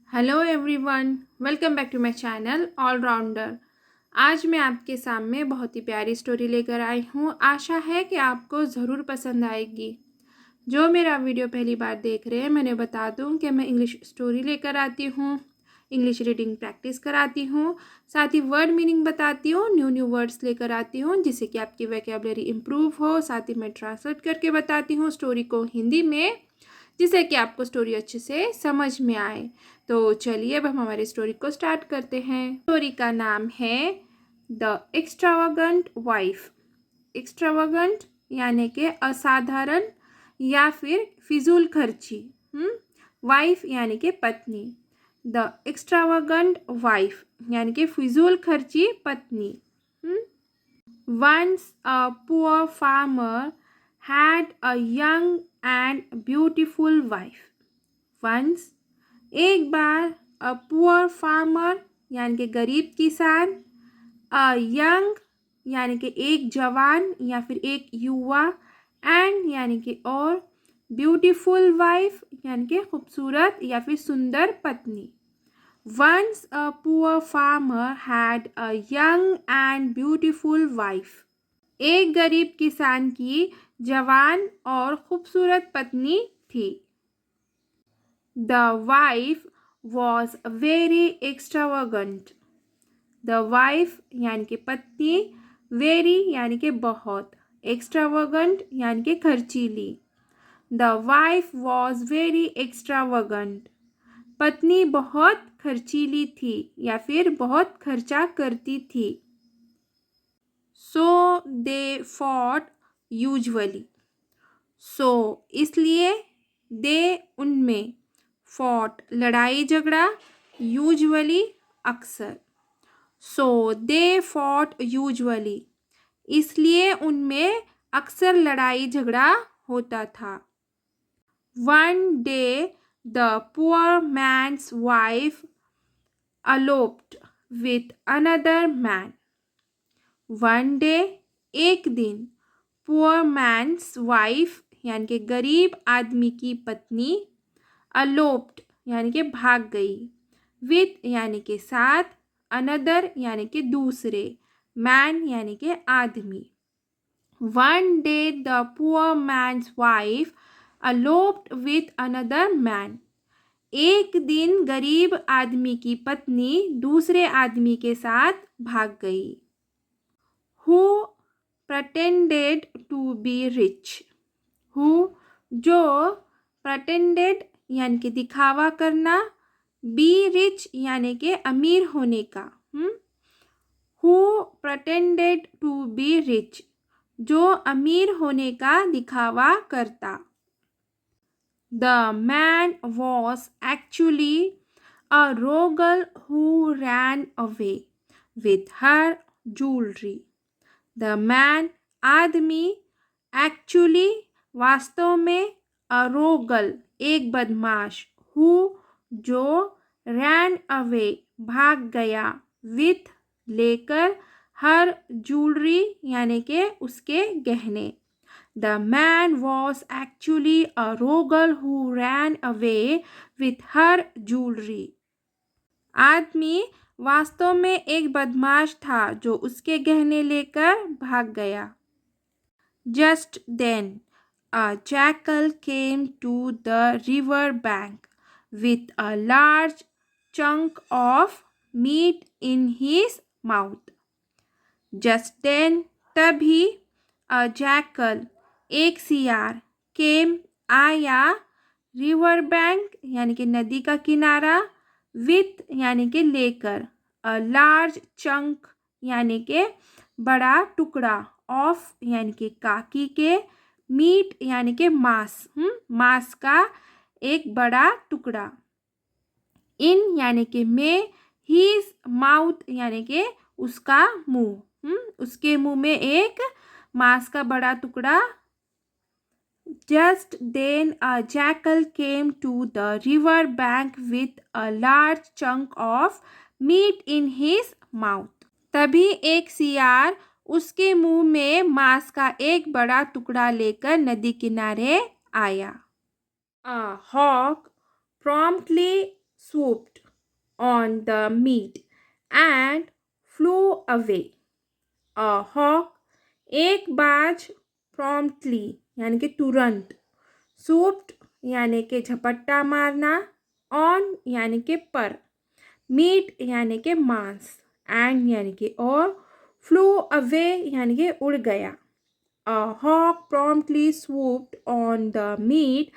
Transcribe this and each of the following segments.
Hello everyone, welcome back to my channel allrounder. आज मैं आपके सामने बहुत ही प्यारी स्टोरी लेकर आई हूँ। आशा है कि आपको ज़रूर पसंद आएगी। जो मेरा वीडियो पहली बार देख रहे हैं, मैंने बता दूँ कि मैं इंग्लिश स्टोरी लेकर आती हूँ, इंग्लिश रीडिंग प्रैक्टिस कराती हूँ, साथ ही वर्ड मीनिंग बताती हूँ, न्यू न्यू वर्ड्स लेकर आती हूँ जिससे कि आपकी वोकैबुलरी इम्प्रूव हो। साथ ही मैं ट्रांसलेट करके बताती हूँ स्टोरी को हिंदी में, जिससे कि आपको स्टोरी अच्छे से समझ में आए। तो चलिए अब हम हमारी स्टोरी को स्टार्ट करते हैं। स्टोरी का नाम है द एक्स्ट्रावागंट वाइफ। एक्स्ट्रावागंट यानी कि असाधारण या फिर फिजूल खर्ची। वाइफ यानी कि पत्नी। द एक्स्ट्रावागंट वाइफ यानी कि फिजूल खर्ची पत्नी। Once a poor farmer had a young and beautiful wife. Once एक बार a poor farmer यानी कि गरीब किसान, a young यानी कि एक जवान या फिर एक युवा, and यानी कि और, beautiful wife यानी कि खूबसूरत या फिर सुंदर पत्नी। Once a poor farmer had a young and beautiful wife. एक गरीब किसान की जवान और खूबसूरत पत्नी थी। The wife was very extravagant. The wife यानी कि पत्नी, very यानी कि बहुत, extravagant यानी कि खर्चीली। The wife was very extravagant. पत्नी बहुत खर्चीली थी या फिर बहुत खर्चा करती थी। So they fought usually. So इसलिए they उनमें, fought लड़ाई झगड़ा, usually अक्सर। So they fought usually इसलिए उनमें अक्सर लड़ाई झगड़ा होता था। One day the poor man's wife eloped with another man. One day एक दिन, poor man's wife यानी कि गरीब आदमी की पत्नी, eloped यानी कि भाग गई, with यानी कि साथ, another यानी कि दूसरे, man यानी कि आदमी। One day the poor man's wife eloped with another man. एक दिन गरीब आदमी की पत्नी दूसरे आदमी के साथ भाग गई। Who pretended to be rich. Who जो, pretended यानी कि दिखावा करना, be rich यानी कि अमीर होने का। Who pretended to be rich जो अमीर होने का दिखावा करता। The man was actually a rogue who ran away with her jewelry. The man आदमी, actually वास्तव में, a rogue एक बदमाश, who जो, ran away भाग गया, with लेकर, her jewelry यानी कि उसके गहने। The man was actually a rogue who ran away with her jewelry. आदमी वास्तव में एक बदमाश था जो उसके गहने लेकर भाग गया। Just then a jackal came to the river bank with a large chunk of meat in his mouth. Just then तभी, a jackal एक सियार, came आया, रिवर बैंक यानी कि नदी का किनारा, विथ यानी कि लेकर, अ लार्ज चंक यानी कि बड़ा टुकड़ा, ऑफ यानी कि काकी के, मीट यानी कि मांस, मांस का एक बड़ा टुकड़ा, इन यानी कि में, हीज माउथ यानी कि उसका मुंह, उसके मुंह में एक मांस का बड़ा टुकड़ा। Just then a jackal came to the river bank with a large chunk of meat in his mouth. तभी एक सियार उसके मुंह में मांस का एक बड़ा टुकड़ा लेकर नदी किनारे आया। A hawk promptly swooped on the meat and flew away. A hawk, एक बाज, promptly यानी कि तुरंत, swooped यानी कि झपट्टा मारना, on यानी कि पर, मीट यानी कि मांस, एंड यानी कि और, फ्लू अवे यानी कि उड़ गया. A hawk promptly swooped on the meat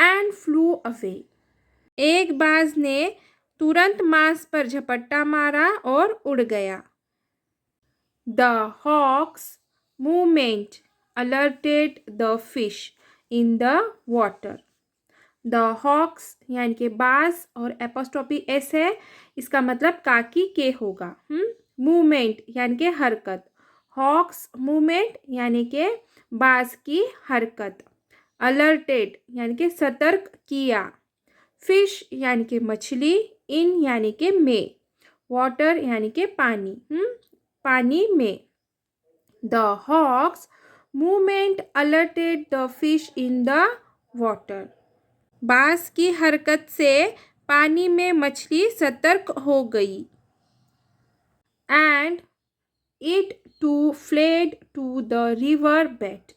and flew away. एक बाज ने तुरंत मांस पर झपट्टा मारा और उड़ गया. The hawk's movement alerted the fish in the water. The hawks यानी कि बाज और एपोस्ट्रोफी एस है, इसका मतलब काकी के होगा. मूवमेंट यानी कि हरकत, हॉक्स मूवमेंट यानी कि बाज की हरकत, अलर्टेड यानी कि सतर्क किया, फिश यानी कि मछली, इन यानी कि में, वाटर यानी कि पानी, पानी में. The hawk's movement alerted the fish in the water. बाज की हरकत से पानी में मछली सतर्क हो गई. And it to fled to the river bed.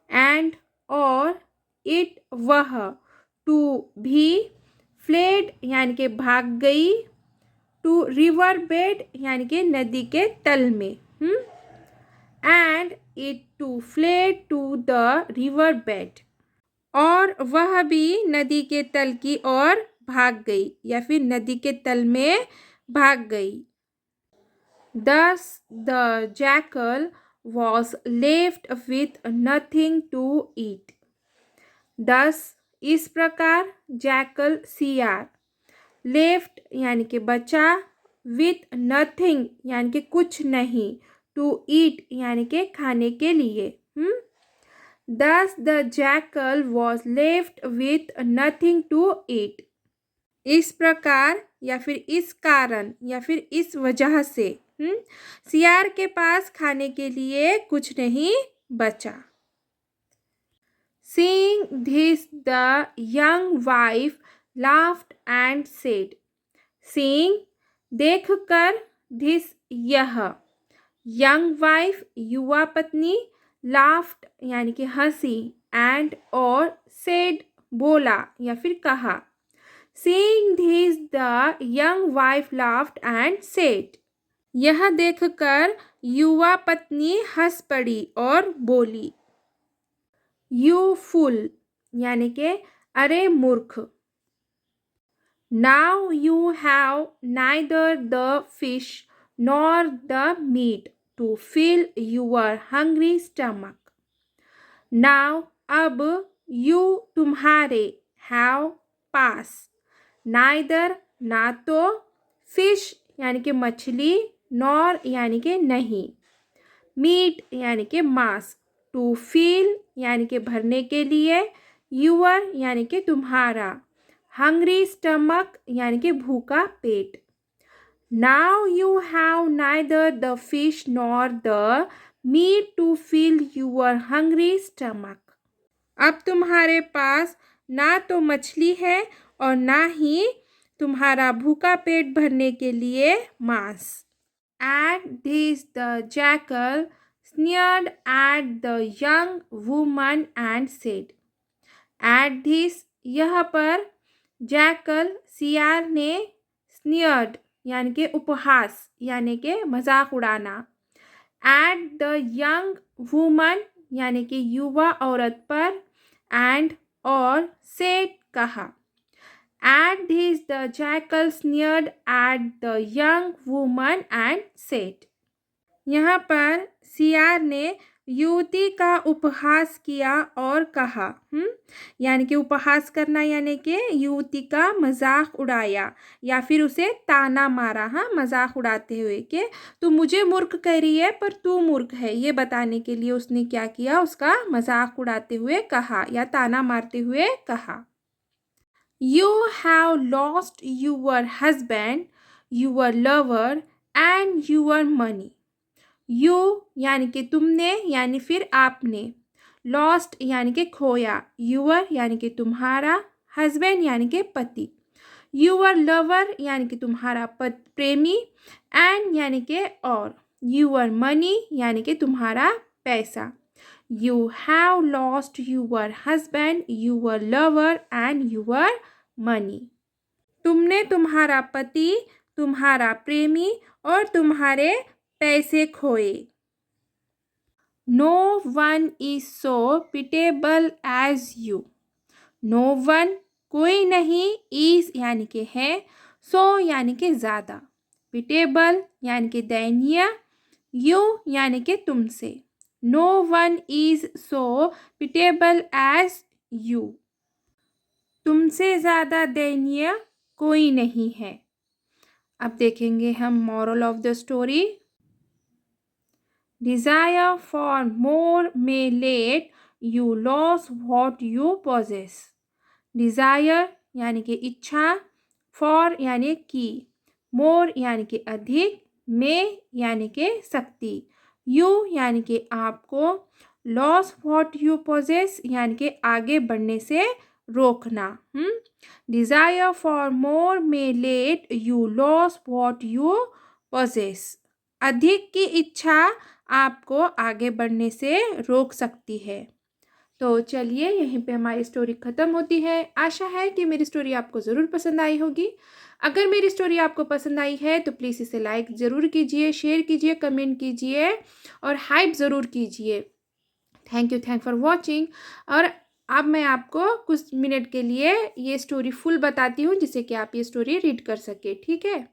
And और इट वह, टू भी, फ्लेड यानी कि भाग गई, टू रिवर बेड यानी कि नदी के तल में. And it to fled to the river bed. और वह भी नदी के तल की ओर भाग गई या फिर नदी के तल में भाग गई. Thus the jackal was left with nothing to eat. Thus इस प्रकार, jackal सियार, left यानी कि बचा, with nothing यानी कि कुछ नहीं, to eat यानी कि खाने के लिए. Thus the jackal was left with nothing to eat. इस प्रकार या फिर इस कारण या फिर इस वजह से सियार के पास खाने के लिए कुछ नहीं बचा. Seeing this, the young wife laughed and said. Seeing देखकर, this यह, young wife युवा पत्नी, laughed यानी कि हंसी, and और said बोला या फिर कहा. Seeing this, the young wife laughed and said. यह देखकर युवा पत्नी हंस पड़ी और बोली. You fool यानी कि अरे मूर्ख. Now you have neither the fish nor the meat to fill your hungry stomach. Now अब, you तुम्हारे, have पास, neither ना तो, fish यानी कि मछली, nor यानी कि नहीं, meat यानी कि मांस, to fill यानी कि भरने के लिए, your यानी कि तुम्हारा, hungry stomach यानी कि भूखा पेट. Now you have neither the fish nor the meat to fill your hungry stomach. अब तुम्हारे पास ना तो मछली है और ना ही तुम्हारा भूखा पेट भरने के लिए मांस. At this the jackal sneered at the young woman and said. At this यह पर, jackal सियार ने, sneered यानी कि उपहास यानी कि मजाक उड़ाना, at the young woman यानी कि युवा औरत पर, and और said कहा. At this the jackal sneered at the young woman and said. यहाँ पर सियार ने युवती का उपहास किया और कहा. यानी कि उपहास करना यानी कि युवती का मजाक उड़ाया या फिर उसे ताना मारा. मजाक उड़ाते हुए कि तू मुझे मूर्ख कह रही है पर तू मूर्ख है, ये बताने के लिए उसने क्या किया, उसका मजाक उड़ाते हुए कहा या ताना मारते हुए कहा. You have lost your husband, your lover and your money. You यानी कि तुमने यानी फिर आपने, lost यानी कि खोया, your यानी कि तुम्हारा, husband यानी कि पति, यूअर लवर यानी कि तुम्हारा प्रेमी, एंड यानी कि और, यूअर मनी यानी कि तुम्हारा पैसा। You have lost your husband, your lover and your money. तुमने तुम्हारा पति, तुम्हारा प्रेमी और तुम्हारे पैसे खोए। No one is so pitiable as you. No one कोई नहीं, इज यानी कि है, सो यानी कि ज़्यादा, पिटेबल यानी कि दयनीय, यू यानी कि तुमसे। No one is so pitiable as you. तुमसे ज़्यादा दयनीय कोई नहीं है। अब देखेंगे हम moral of the story. Desire for more may lead you lose what you possess. Desire यानी कि इच्छा, for यानी कि, more यानी कि अधिक, may यानी कि शक्ति, you यानी कि आपको, lose what you possess यानी कि आगे बढ़ने से रोकना। Desire for more may lead you lose what you possess. अधिक की इच्छा आपको आगे बढ़ने से रोक सकती है। तो चलिए यहीं पे हमारी स्टोरी ख़त्म होती है। आशा है कि मेरी स्टोरी आपको ज़रूर पसंद आई होगी। अगर मेरी स्टोरी आपको पसंद आई है तो प्लीज़ इसे लाइक ज़रूर कीजिए, शेयर कीजिए, कमेंट कीजिए और हाइप ज़रूर कीजिए। Thank for watching. और अब मैं आपको कुछ मिनट के लिए ये स्टोरी फुल बताती हूँ जिससे कि आप ये स्टोरी रीड कर सके। ठीक है।